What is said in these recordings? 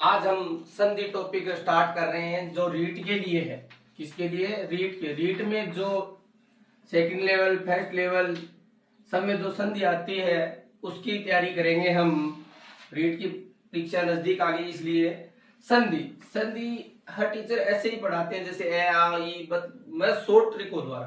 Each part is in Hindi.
आज हम संधि टॉपिक स्टार्ट कर रहे हैं जो रीट के लिए है। किसके लिए? रीट के। रीट में जो सेकंड लेवल फर्स्ट लेवल सब में जो संधि आती है उसकी तैयारी करेंगे हम। रीट की परीक्षा नजदीक आ गई इसलिए संधि हर टीचर ऐसे ही पढ़ाते हैं जैसे ए आ ई बट मैं शॉर्ट ट्रिकों द्वारा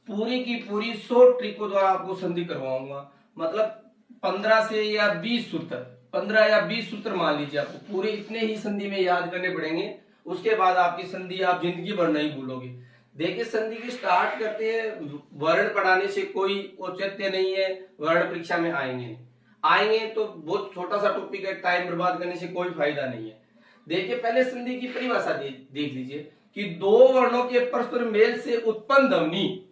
पूरी की पूरी शॉर्ट ट्रिकों द्वारा आपको संधि करवाऊंगा। मतलब 15 से या 20 सूत्र 15 या 20 सूत्र मान लीजिए आपको पूरे इतने ही संधि में याद करने पड़ेंगे। उसके बाद आपकी संधि आप जिंदगी भर नहीं भूलोगे। देखिए संधि की स्टार्ट करते हैं। वर्ण पढ़ाने से कोई औचित्य नहीं है, वर्ण परीक्षा में आएंगे तो बहुत छोटा सा टॉपिक है, टाइम बर्बाद करने से कोई फायदा नहीं है। देखिए पहले संधि की परिभाषा देख लीजिए कि दो वर्णों के परस्पर मेल से उत्पन्न ध्वनि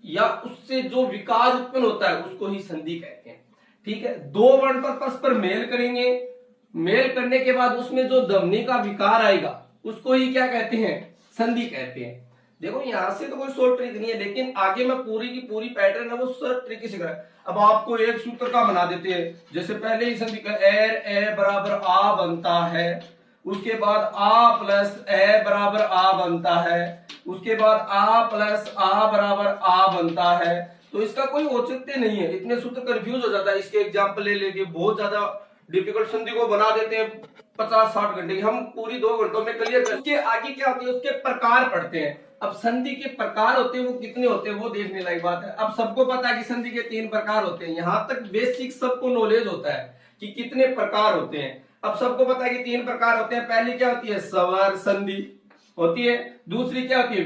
या उससे जो विकार उत्पन्न होता है उसको ही संधि कहते हैं। ठीक है, दो वर्ण पर परस्पर मेल करेंगे, मेल करने के बाद उसमें जो ध्वनि का विकार आएगा उसको ही क्या कहते हैं? संधि कहते हैं। देखो यहां से तो कोई शॉर्ट ट्रिक नहीं है, लेकिन आगे मैं पूरी की पूरी पैटर्न है वो शॉर्ट ट्रिक सिखा रहा है। अब आपको एक सूत्र का बना देते हैं, जैसे पहले ही संधि का ए बराबर आ बनता है, उसके बाद आ प्लस ए बराबर आ बनता है, उसके बाद आ प्लस आ बराबर आ बनता है। तो इसका कोई औचित्य नहीं है, इतने सूत्र कंफ्यूज हो जाता है। इसके एग्जाम्पल ले लेके बहुत ज्यादा डिफिकल्ट संधि को बना देते हैं 50-60 घंटे की, हम पूरी 2 घंटों में क्लियर कर। उसके आगे क्या होती है, उसके प्रकार पढ़ते हैं। अब संधि के प्रकार होते हैं वो कितने होते हैं वो देखने लायक बात है। अब सबको पता है कि संधि के 3 प्रकार होते हैं, यहां तक बेसिक सबको नॉलेज होता है कि कितने प्रकार होते हैं। अब सबको पता है कि 3 प्रकार होते हैं। पहली क्या होती है? स्वर संधि होती है, दूसरी क्या होती है?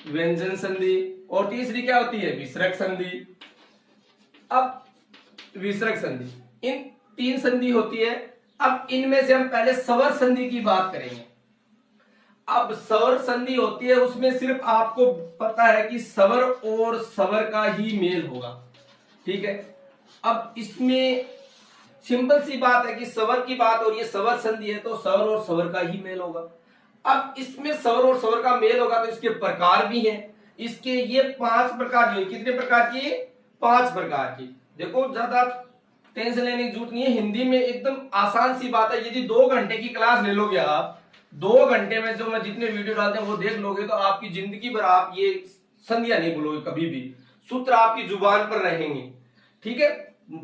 व्यंजन संधि, और तीसरी क्या होती है? विसर्ग संधि। अब विसर्ग संधि, इन 3 संधि होती है। अब इनमें से हम पहले स्वर संधि की बात करेंगे। अब स्वर संधि होती है उसमें सिर्फ आपको पता है कि स्वर और स्वर का ही मेल होगा। ठीक है, अब इसमें सिंपल सी बात है कि स्वर की बात और ये स्वर संधि है तो स्वर और स्वर का ही मेल होगा। अब इसमें स्वर और स्वर का मेल होगा तो इसके प्रकार भी हैं। इसके ये 5 प्रकार की। कितने प्रकार की? 5 प्रकार की। देखो ज्यादा टेंशन लेने की जरूरत नहीं है, हिंदी में एकदम आसान सी बात है। यदि 2 घंटे की क्लास ले लोगे आप, 2 घंटे में जो मैं जितने वीडियो डालते हैं वो देख लोगे तो आपकी जिंदगी भर आप ये संधियां नहीं भूलोगे कभी भी। सूत्र आपकी जुबान पर रहेंगे। ठीक है,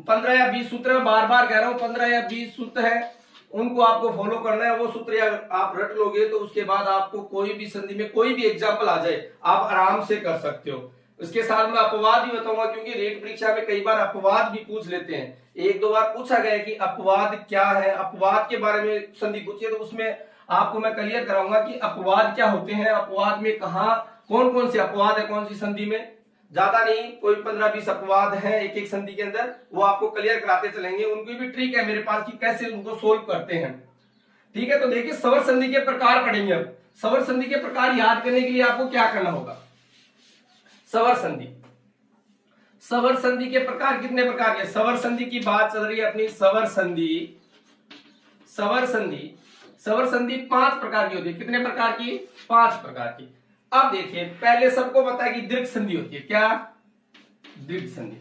15 या 20 सूत्र बार बार कह रहा हूं, 15 या 20 सूत्र है, उनको आपको फॉलो करना है। वो सूत्र आप रट लोगे तो उसके बाद आपको कोई भी संधि में कोई भी एग्जाम्पल आ जाए आप आराम से कर सकते हो। उसके साथ में अपवाद भी बताऊंगा, क्योंकि रेट परीक्षा में कई बार अपवाद भी पूछ लेते हैं। 1-2 बार पूछा गया कि अपवाद क्या है, अपवाद के बारे में संधि पूछिए तो उसमें आपको मैं क्लियर कराऊंगा कि अपवाद क्या होते हैं, अपवाद में कहां कौन कौन से अपवाद है कौन सी संधि में। ज्यादा नहीं, कोई 15-20 अपवाद है एक संधि के अंदर, वो आपको क्लियर कराते चलेंगे। उनकी भी ट्रिक है मेरे पास कि कैसे उनको सोल्व करते हैं। ठीक है, तो देखिए स्वर संधि के प्रकार पढ़ेंगे। अब स्वर संधि के प्रकार याद करने के लिए आपको क्या करना होगा? स्वर संधि के प्रकार कितने प्रकार के? स्वर संधि की बात चल रही है अपनी। स्वर संधि 5 प्रकार की होती है। कितने प्रकार की? 5 प्रकार की। अब देखिए पहले सबको पता है कि दीर्घ संधि होती है। क्या? दीर्घ संधि,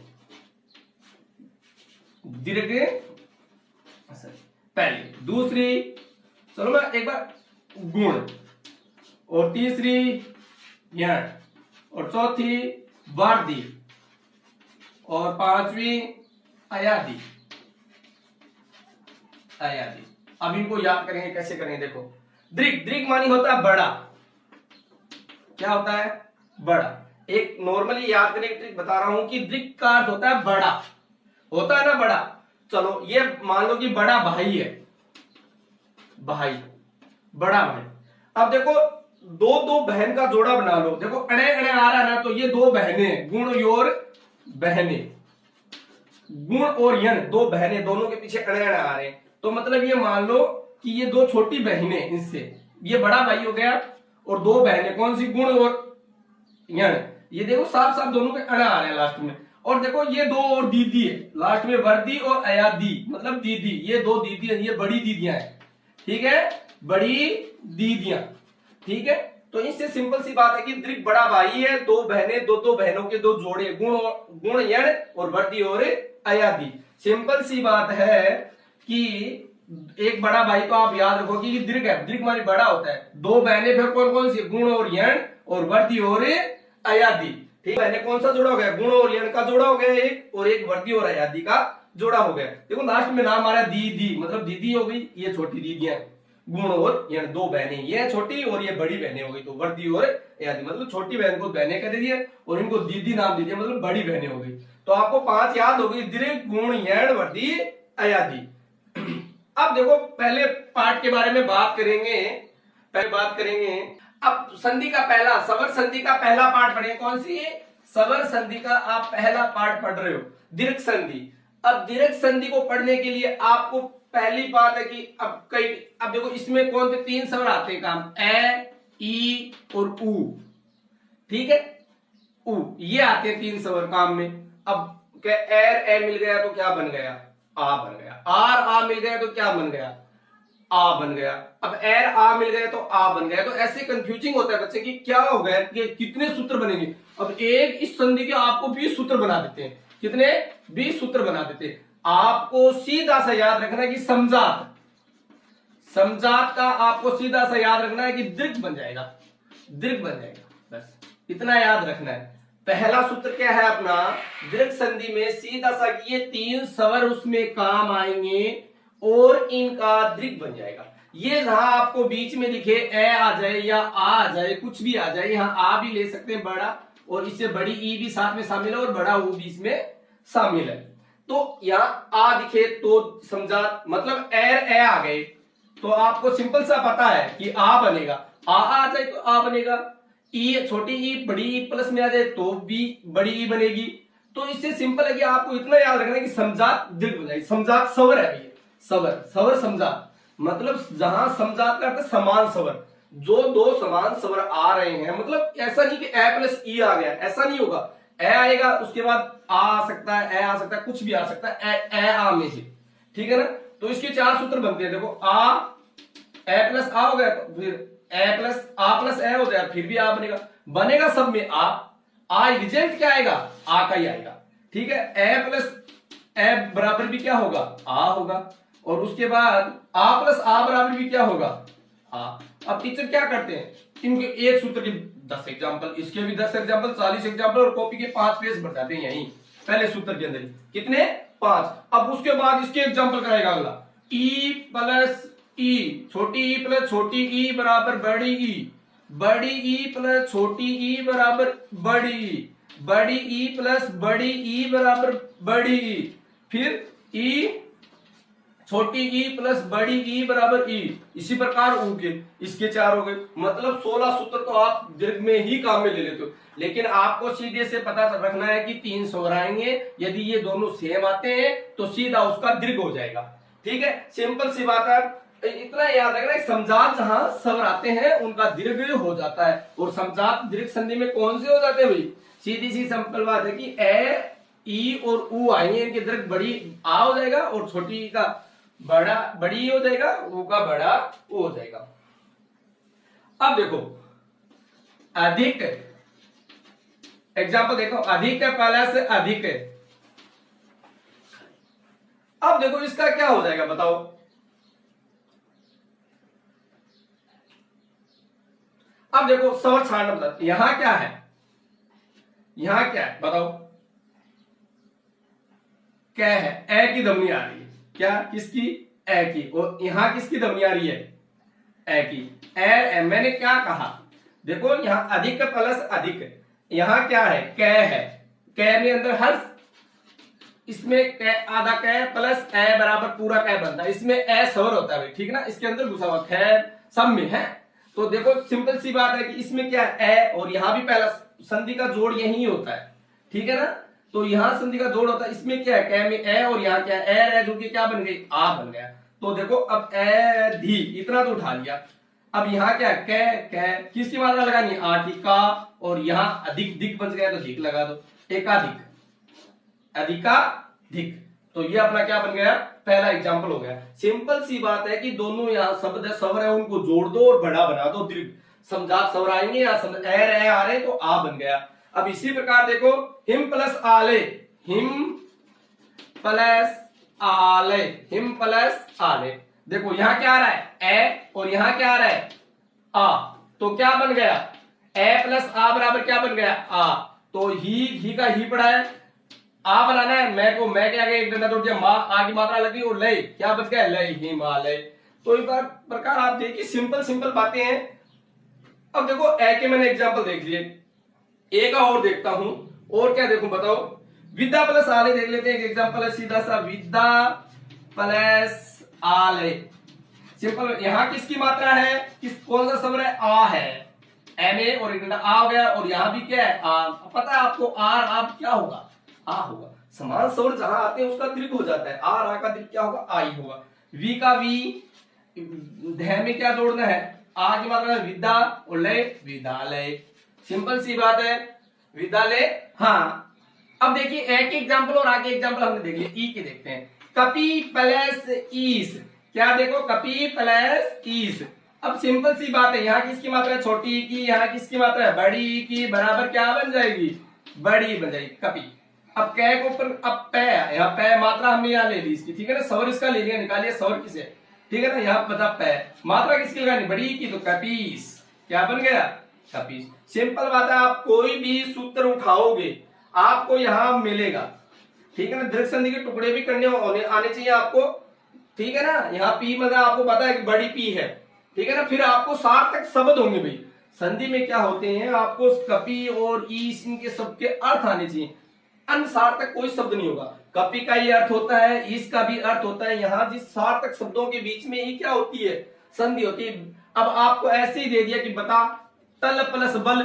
दीर्घ पहली। दूसरी, चलो मैं एक बार, गुण, और तीसरी यण, और चौथी वार्धी, और 5वीं अयादी। अब इनको याद करेंगे, कैसे करेंगे देखो। दीर्घ मानी होता है बड़ा। क्या होता है? बड़ा। एक नॉर्मली याद करने की ट्रिक बता रहा हूं कि दीर्घ का अर्थ होता है बड़ा, होता है ना बड़ा। चलो ये मान लो कि बड़ा भाई है, बड़ा भाई। अब देखो दो बहन का जोड़ा बना लो। देखो अड़े अड़े आ रहा है ना, तो ये 2 बहनें, गुण और बहनें, गुण और यण, 2 बहनें, दोनों के पीछे अड़े अड़े आ रहे हैं। तो मतलब ये मान लो कि ये 2 छोटी बहनें, इनसे ये बड़ा भाई हो गया, और 2 बहनें कौन सी? गुण और यण। ये देखो साफ साफ दोनों के अड़ा आ रहे हैं लास्ट में। और देखो ये 2 और दीदी है लास्ट में, वर्दी और अयादी, मतलब दीदी। ये 2 दीदी है, ये बड़ी दीदियां हैं। ठीक है, बड़ी दीदियां। ठीक है, तो इससे सिंपल सी बात है कि दीर्घ बड़ा भाई है, 2 बहनें, 2 बहनों के 2 जोड़े, गुण यण और वर्दी और अयादी। सिंपल सी बात है कि एक बड़ा भाई तो आप याद रखो कि दीर्घ है, दीर्घ मानी बड़ा होता है। दो बहनें फिर कौन कौन सी, गुण और यण और वर्दी और अयादी। ठीक है, बहनें कौन सा जोड़ा हो गया, गुण और यण का जोड़ा हो गया एक, और एक वर्दी और अयादी का जोड़ा हो गया। देखो लास्ट में नाम आ रहा है दीदी, मतलब दीदी हो गई, ये छोटी दीदियां, गुण और यण दो बहनें, ये छोटी और ये बड़ी बहनें हो गई, तो वर्दी और अयादी, मतलब छोटी बहन को बहनें कह दिया और इनको दीदी नाम दे दिया, मतलब बड़ी बहनें हो गई। तो आपको 5 याद हो गई, दीर्घ, गुण, यण, वर्दी, अयादी। अब देखो पहले पार्ट के बारे में बात करेंगे, अब संधि का पहला, सवर संधि का पहला पार्ट पढ़ेंगे। कौन सी है, सवर संधि का आप पहला पार्ट पढ़ रहे हो, दीर्घ संधि। अब दीर्घ संधि को पढ़ने के लिए आपको पहली बात है कि अब देखो इसमें कौन से 3 स्वर आते हैं काम, ए, ई और उ। ठीक है, उ ये आते हैं 3 स्वर काम में। अब क्या एर ए मिल गया तो क्या बन गया, आ बन गया। आर आ मिल गया तो क्या बन गया, आ बन गया। अब एर आ मिल गया तो आ बन गया। तो ऐसे कंफ्यूजिंग होता है बच्चे की, क्या हो गया कि कितने सूत्र बनेंगे। अब एक इस संधि के आपको 20 सूत्र बना देते हैं, कितने, 20 सूत्र बना देते हैं। आपको सीधा सा याद रखना है कि समजात का आपको सीधा सा याद रखना है कि दीर्घ बन जाएगा, बस इतना याद रखना है। पहला सूत्र क्या है अपना, दीर्घ संधि में सीधा सा ये 3 स्वर उसमें काम आएंगे और इनका दीर्घ बन जाएगा। ये जहां आपको बीच में दिखे ए आ जाए या आ जाए, कुछ भी आ जाए, यहां आ भी ले सकते हैं बड़ा, और इससे बड़ी ई भी साथ में शामिल है और बड़ा ऊ भी इसमें शामिल है। तो यहाँ आ दिखे तो समझा, मतलब एर ए आ गए तो आपको सिंपल सा पता है कि आ बनेगा, आ जाए तो आ बनेगा। ई, छोटी ई बड़ी ई प्लस में आ जाए तो भी बड़ी ई बनेगी। तो इससे सिंपल है कि आपको इतना याद रखना है कि समजात दीर्घ बन जाएगी। समजात स्वर है भैया, स्वर समजात, मतलब जहां समजात का अर्थ समान स्वर, जो 2 समान स्वर आ रहे हैं, मतलब ऐसा नहीं कि ए प्लस ई आ गया, ऐसा नहीं होगा। ए आएगा उसके बाद आ सकता है, ए आ सकता है, कुछ भी आ सकता है, ए आ में से। ठीक है ना, तो इसके 4 सूत्र बनते हैं। देखो आ, ए प्लस आ हो गया तो फिर ए प्लस आ प्लस ए हो जाएगा, फिर भी आ बनेगा सब में आ रिजल्ट क्या आएगा, आ का ही आएगा। ठीक है, ए प्लस ए बराबर भी क्या होगा, आ होगा, और उसके बाद आ प्लस आ बराबर भी क्या होगा, आ। अब टीचर क्या करते हैं, इनके एक सूत्र के 10 एग्जाम्पल, इसके भी 10 एग्जाम्पल, 40 एग्जाम्पल, और कॉपी के 5 पेज भर जाते हैं यहीं पहले सूत्र के अंदर ही। कितने, 5। अब उसके बाद इसके एग्जाम्पल कराएगा अगला, ई प्लस ई, छोटी ई प्लस छोटी ई बराबर बड़ी ई, बड़ी ई प्लस छोटी ई बराबर बड़ी ई, बड़ी ई प्लस बड़ी ई बराबर बड़ी ई, फिर ई छोटी ई प्लस बड़ी ई बराबर ई। इसी प्रकार ऊ के इसके 4 हो गए, मतलब 16 सूत्र तो आप दीर्घ में ही काम में ले लेते हो। लेकिन आपको सीधे से पता रखना है कि 3 स्वर आएंगे, यदि ये दोनों सेम आते हैं तो सीधा उसका दीर्घ हो जाएगा। ठीक है, सिंपल सी बात है, इतना याद रखना है, समजात जहां स्वर आते हैं उनका दीर्घ हो जाता है। और समजात दीर्घ संधि में कौन से हो जाते हैं भाई, सीधी सी सिंपल बात है कि ए, ई और ऊ आएंगे, इनके दीर्घ बड़ी आ हो जाएगा और छोटी का बड़ा बड़ी हो जाएगा, ऊ का बड़ा ओ हो जाएगा। अब देखो अधिक एग्जाम्पल देखो, अधिक है पहला से अधिक है। अब देखो इसका क्या हो जाएगा बताओ, अब देखो स्वर छाड़ना बता, यहां क्या है, यहां क्या है बताओ, क्या है, ए की ध्वनि आ रही है, क्या, किसकी, ए की, और यहां किसकी ध्वनि आ रही है, ए की, ए। मैंने क्या कहा, देखो यहां अधिक प्लस अधिक, यहां क्या है, कै है, कै में अंदर हर, इसमें कै आधा कै प्लस ए बराबर पूरा कै बनता है, इसमें ए स्वर होता है, ठीक है ना, इसके अंदर घुसा हुआ खैर सब में है। तो देखो सिंपल सी बात है कि इसमें क्या है, ए, और यहां भी पहला संधि का जोड़ यही होता है, ठीक है ना, तो यहां संधि का जोड़ होता है, इसमें क्या है, कै में ए, और यहाँ क्या है, ए जो कि क्या बन गई, आ बन गया। तो देखो अब ए धी इतना तो उठा लिया, अब यहाँ क्या है, कै कै, किसकी मात्रा लगानी, आ की, का, और यहाँ अधिक दिक बच गया तो धिक लगा दो, एकाधिक, अधिकाधिक। तो ये अपना क्या बन गया, पहला एग्जाम्पल हो गया। सिंपल सी बात है कि दोनों यहाँ शब्द स्वर है उनको जोड़ दो और बड़ा बना दो, दीर्घ समजात स्वर आएंगे, या ए आ रहे तो आ बन गया। अब इसी प्रकार देखो हिम प्लस आले, हिम प्लस आले, हिम प्लस आले, देखो यहाँ क्या आ रहा है ए और यहाँ क्या आ रहा है आ, तो क्या बन गया ए प्लस आ बराबर क्या बन गया आ। तो ही का ही पड़ा है, आ बनाना है, मैं को मैं के आगे एक डंडा तोड़ दिया, माँ आ की मात्रा लगी और लय क्या बच गया लय हिमालय। तो इस प्रकार आप देखिए सिंपल सिंपल बातें हैं। अब देखो ए के मैंने एग्जांपल देख लिए, ए का और देखता हूं, और क्या देखूं बताओ। विद्या प्लस आलय देख लेते हैं, एक एग्जांपल है सीधा सा, विद्या प्लस आलय। सिंपल, यहां किसकी मात्रा है, किस कौन सा स्वर है आ है, ए में और एक डंडा आ हो गया, और यहां भी क्या है आ। पता है आपको आर आप क्या होगा आ होगा, समान स्वर जहां आते हैं उसका दीर्घ हो जाता है, आर आ का दीर्घ क्या होगा आई होगा। वी का वी, ध में क्या जोड़ना है आ की मात्रा में विद्या और लय विद्यालय, सिंपल सी बात है विद्यालय। हाँ अब देखिए एक एग्जांपल और आगे एग्जांपल हमने देख लिया, ई के देखते हैं। कपि प्लस ईस, क्या देखो कपि प्लस ईस। अब सिंपल सी बात है, यहाँ किसकी मात्रा है छोटी की, यहाँ किसकी मात्रा है बड़ी की, बराबर क्या बन जाएगी बड़ी बन जाएगी कपि। अब कै के ऊपर अब पै, यहाँ पै मात्रा हमने यहाँ ले ली इसकी, ठीक है ना, स्वर इसका ले लिया, निकालिए स्वर किसे, ठीक है ना, यहाँ पता पै मात्रा किसकी लगानी बड़ी की, तो कपीस क्या बन गया कपीस। सिंपल बात है, आप कोई भी सूत्र उठाओगे आपको यहां मिलेगा, ठीक है ना, दीर्घ संधि के टुकड़े भी करने आने चाहिए आपको, ठीक है ना। यहाँ पी मतलब आपको पता है कि बड़ी पी है, ठीक है ना। फिर आपको सार्थक शब्द होंगे भाई, संधि में क्या होते हैं आपको कपि और ईस इनके शब्द के अर्थ आने चाहिए, अनसार्थक कोई शब्द नहीं होगा। कपि का ये अर्थ होता है, ईस का भी अर्थ होता है, यहाँ जिस सार्थक शब्दों के बीच में ही क्या होती है संधि होती है। अब आपको ऐसे ही दे दिया कि बता तल प्लस बल,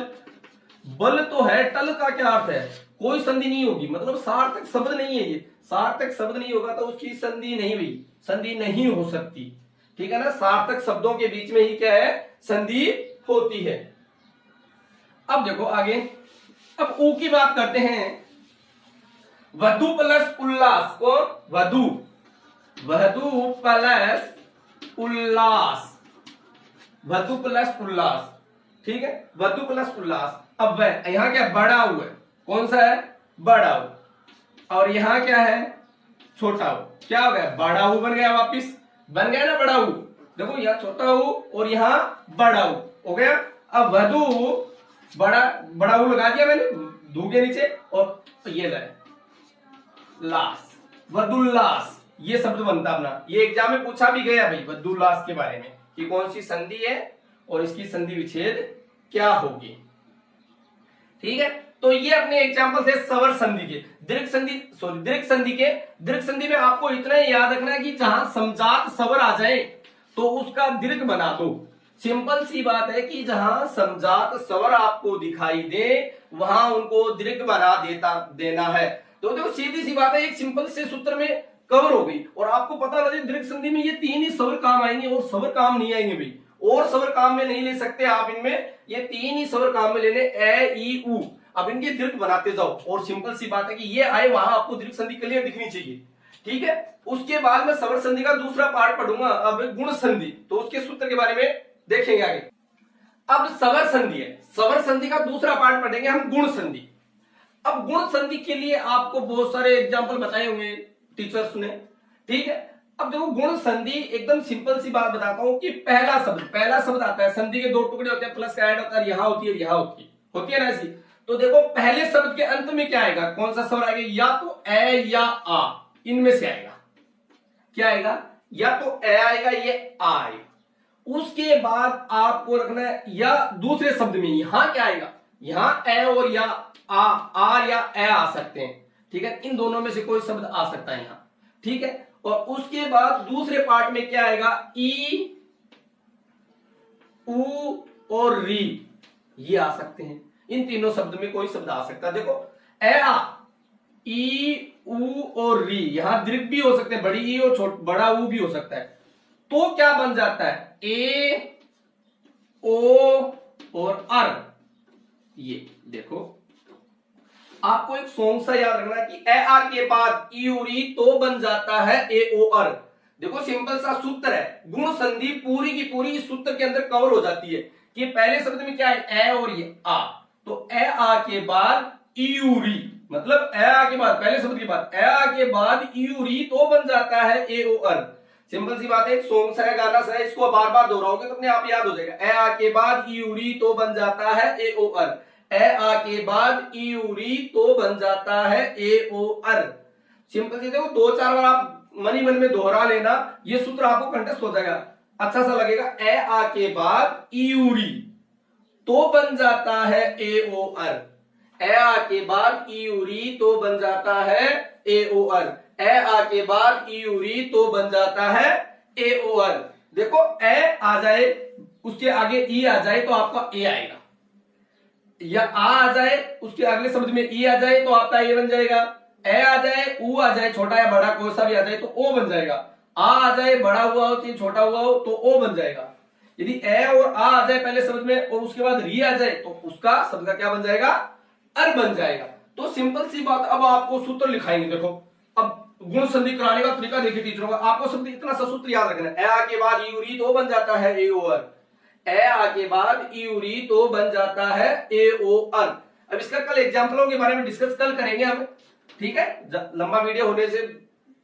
बल तो है, टल का क्या अर्थ है कोई संधि नहीं होगी, मतलब सार्थक शब्द नहीं है, ये सार्थक शब्द नहीं होगा तो उसकी संधि नहीं हुई, संधि नहीं हो सकती, ठीक है ना। सार्थक शब्दों के बीच में ही क्या है संधि होती है। अब देखो आगे, अब ऊ की बात करते हैं। वधु प्लस उल्लास को वधु, वधु प्लस उल्लास, वधु प्लस उल्लास, ठीक है, वधु प्लस उल्लास। अब वह यहां क्या बड़ा हुआ है, कौन सा है बड़ा हु, और यहां क्या है छोटा हु, क्या हो गया बड़ा हु बन गया, वापिस बन गया ना बड़ा हु। देखो यहाँ छोटा हु और यहाँ बड़ा हु हो गया। अब वधु बड़ा बड़ा हु लगा दिया मैंने धू के नीचे, और ये लास वधुल्लास, ये शब्द बनता अपना, ये एग्जाम में पूछा भी गया भाई वधुल्लास के बारे में कि कौन सी संधि है और इसकी संधि विच्छेद क्या होगी, ठीक है। तो ये अपने एग्जांपल थे स्वर संधि के, दीर्घ संधि सॉरी दीर्घ संधि के। दीर्घ संधि में आपको इतना ही याद रखना है कि जहां समजात स्वर आ जाए तो उसका दीर्घ बना दो, सिंपल सी बात है कि जहां समजात स्वर आपको दिखाई दे वहां उनको दीर्घ बना देना है। तो देखो सीधी सी बात है, एक सिंपल से सूत्र में कवर हो गई, और आपको पता लगे दीर्घ संधि में ये तीन ही स्वर काम आएंगे और स्वर काम नहीं आएंगे भाई, और स्वर काम में नहीं ले सकते आप इनमें, ये तीन ही स्वर काम में लेने ए ई उ। अब इनके दीर्घ बनाते जाओ, और सिंपल सी बात है कि ये आए वहां आपको दीर्घ संधि क्लियर दिखनी चाहिए, ठीक है। उसके बाद मैं स्वर संधि का दूसरा पार्ट पढ़ूंगा, अब गुण संधि, तो उसके सूत्र के बारे में देखेंगे आगे। अब स्वर संधि है, स्वर संधि का दूसरा पार्ट पढ़ेंगे हम गुण संधि। अब गुण संधि के लिए आपको बहुत सारे एग्जाम्पल बताए हुए टीचर्स ने, ठीक है। अब देखो गुण संधि एकदम सिंपल सी बात बताता हूं कि पहला शब्द आता है, संधि के दो टुकड़े होते हैं, प्लस का ऐड होता है, यहां होती है यहां होती है ना ऐसी। तो देखो पहले शब्द के अंत में क्या आएगा, कौन सा स्वर आएगा, या तो ए या आ, इनमें से आएगा, क्या आएगा या तो ए आएगा ये आ आएगा। उसके बाद आपको रखना है या दूसरे शब्द में यहां क्या आएगा, यहां ए और या आर या ए आ सकते हैं, ठीक है, इन दोनों में से कोई शब्द आ सकता है यहां, ठीक है। और उसके बाद दूसरे पार्ट में क्या आएगा, ई उ और री, ये आ सकते हैं, इन तीनों शब्द में कोई शब्द आ सकता है। देखो ए आ, ई उ और री, यहां दीर्घ भी हो सकते हैं, बड़ी ई और बड़ा उ भी हो सकता है। तो क्या बन जाता है ए ओ और अर, ये देखो आपको एक सॉन्ग सा याद रखना है कि ए आ के बाद ई उरी तो बन जाता है ए ओ अर। देखो सिंपल सा सूत्र है, गुण संधि पूरी की पूरी इस सूत्र के अंदर कवर हो जाती है कि पहले शब्द में क्या है ए और ये आ, तो ए आ के बाद ईयूरी, मतलब ए आ के बाद पहले शब्द के बाद ए आ के बाद ईयूरी तो बन जाता है ए ओ अर। सिंपल सी बात है, सॉन्ग है, गाना है, इसको बार बार दोहराओगे तो अपने आप याद हो जाएगा। ए आ के बाद ई उरी तो बन जाता है ए ओ अर। ए आ के बाद ई उरी तो बन जाता है ए ओ अर। सिंपल सी देखो, 2-4 बार आप मन ही मन में दोहरा लेना, ये सूत्र आपको कंठस्थ हो जाएगा, अच्छा सा लगेगा। ए आ के बाद ई उरी तो बन जाता है ए ओ अर। ए आ के बाद ई उरी तो बन जाता है ए ओ अर। ए आ के बाद ई उरी तो बन जाता है ए ओ अर। देखो ए आ जाए, उसके आगे ई आ जाए तो आपका ए आएगा, या आ जाए उसके अगले शब्द में ई आ जाए तो आपका ए बन जाएगा। ए आ जाए, ऊ आ जाए, छोटा या बड़ा कोई सा भी आ जाए तो ओ बन जाएगा। आ जाए, बड़ा हुआ हो चाहे छोटा हुआ हो तो ओ बन जाएगा। यदि ए और आ जाए पहले शब्द में और उसके बाद री आ जाए तो उसका शब्द का क्या बन जाएगा, अर बन जाएगा। तो सिंपल सी बात, अब आपको सूत्र लिखाएंगे। देखो अब गुण संधि कराने का तरीका देखिए टीचरों का, आपको शब्द इतना सा सूत्र याद रखना है। ए आ के बाद ई उरी तो बन जाता है ए ओ अर। ए आ के बाद ई उरी तो बन जाता है ए ओ अर। अब इसका कल एग्जाम्पलों के बारे में डिस्कस कल करेंगे हम, ठीक है। लंबा वीडियो होने से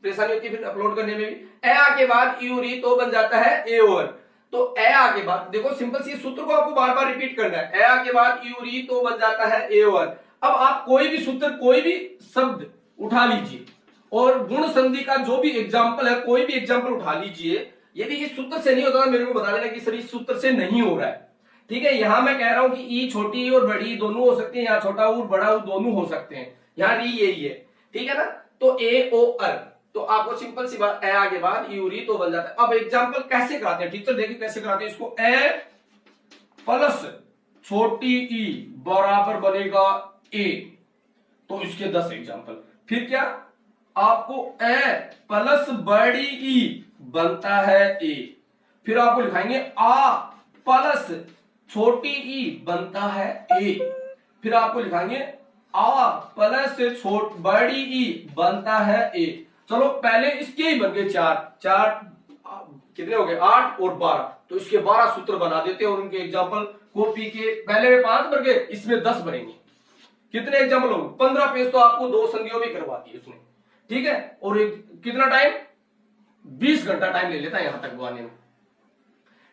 परेशानी होती है फिर अपलोड करने में भी। ए आ के बाद ई उरी तो बन जाता है ए ओ अर। तो ए आ के बाद देखो सिंपल सी सूत्र को आपको बार बार रिपीट करना है। ए आ के बाद ई उरी तो बन जाता है ए ओ अर। अब आप कोई भी सूत्र, कोई भी शब्द उठा लीजिए और गुण संधि का जो भी एग्जाम्पल है, कोई भी एग्जाम्पल उठा लीजिए। यदि इस सूत्र से नहीं होता तो मेरे को बता देना कि सर इस सूत्र से नहीं हो रहा है, ठीक है। यहां मैं कह रहा हूं कि ई छोटी और बड़ी दोनों हो सकते हैं, यहाँ छोटा और बड़ा और दोनों हो सकते हैं, यहाँ री यही है, ठीक है ना। तो ए ओ अर, तो आपको सिंपल सी बात, ए के बाद ई उरी तो बन जाता है। अब एग्जाम्पल कैसे कराते हैं टीचर, देखिए कैसे कराते हैं इसको। ए प्लस छोटी ई बराबर बनेगा ए, तो इसके 10 एग्जाम्पल। फिर क्या, आपको ए प्लस बड़ी ई बनता है ए। फिर आपको लिखाएंगे आ प्लस छोटी ई बनता है ए। फिर आपको लिखाएंगे आ प्लस बड़ी ई बनता है ए। चलो पहले इसके ही बन गए 4 कितने हो गए, 8 और 12। तो इसके 12 सूत्र बना देते हैं और उनके एग्जाम्पल कॉपी के पहले में 5 बन गए, इसमें 10 बनेंगे। कितने एग्जाम्पल होंगे, 15 पेज तो आपको 2 संधियों में करवा दी उसने, ठीक है। और कितना टाइम, 20 घंटा टाइम ले लेता है यहां तक बुआने में,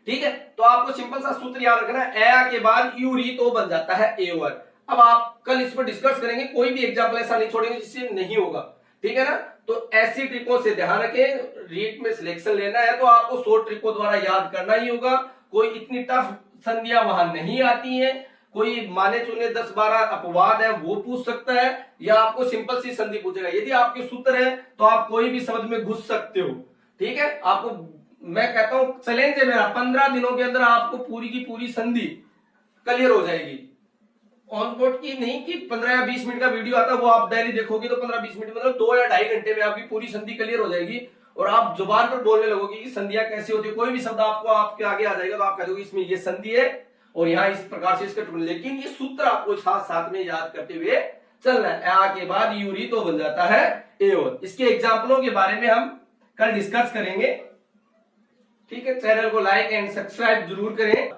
ठीक है। तो आपको सिंपल सा सूत्र याद रखना है, ए के बाद यू री तो बन जाता है ए ओ अर। अब आप कल इस पर डिस्कस करेंगे, कोई भी एग्जाम्पल ऐसा नहीं छोड़ेंगे जिससे नहीं होगा, ठीक है ना। तो ऐसी ट्रिकों से ध्यान रखें, रीट में सिलेक्शन लेना है तो आपको शॉर्ट ट्रिकों द्वारा याद करना ही होगा। कोई इतनी टफ संधियां वहां नहीं आती है, कोई माने चुने 10-12 अपवाद है वो पूछ सकता है, या आपको सिंपल सी संधि पूछेगा। यदि आपके सूत्र है तो आप कोई भी शब्द में घुस सकते हो, ठीक है। आपको मैं कहता हूं चैलेंज है मेरा, 15 दिनों के अंदर आपको पूरी की पूरी संधि क्लियर हो जाएगी। ऑन बोर्ड की नहीं कि 15 या 20 मिनट का वीडियो आता है वो आप डेली देखोगे तो 15-20 मिनट मतलब 2 या 2.5 घंटे में आपकी पूरी संधि क्लियर हो जाएगी और आप जुबान पर बोलने लगोगे कि संधियां कैसी होती है। कोई भी शब्द आपको आपके आगे आ जाएगा तो आप कह दोगे इसमें ये संधि है और यहाँ इस प्रकार से इसका, लेकिन ये सूत्र आपको साथ साथ में याद करते हुए चलना है। आ के बाद यूरी तो बन जाता है ए और। इसके एग्जाम्पलों के बारे में हम कल डिस्कस करेंगे, ठीक है। चैनल को लाइक एंड सब्सक्राइब जरूर करें।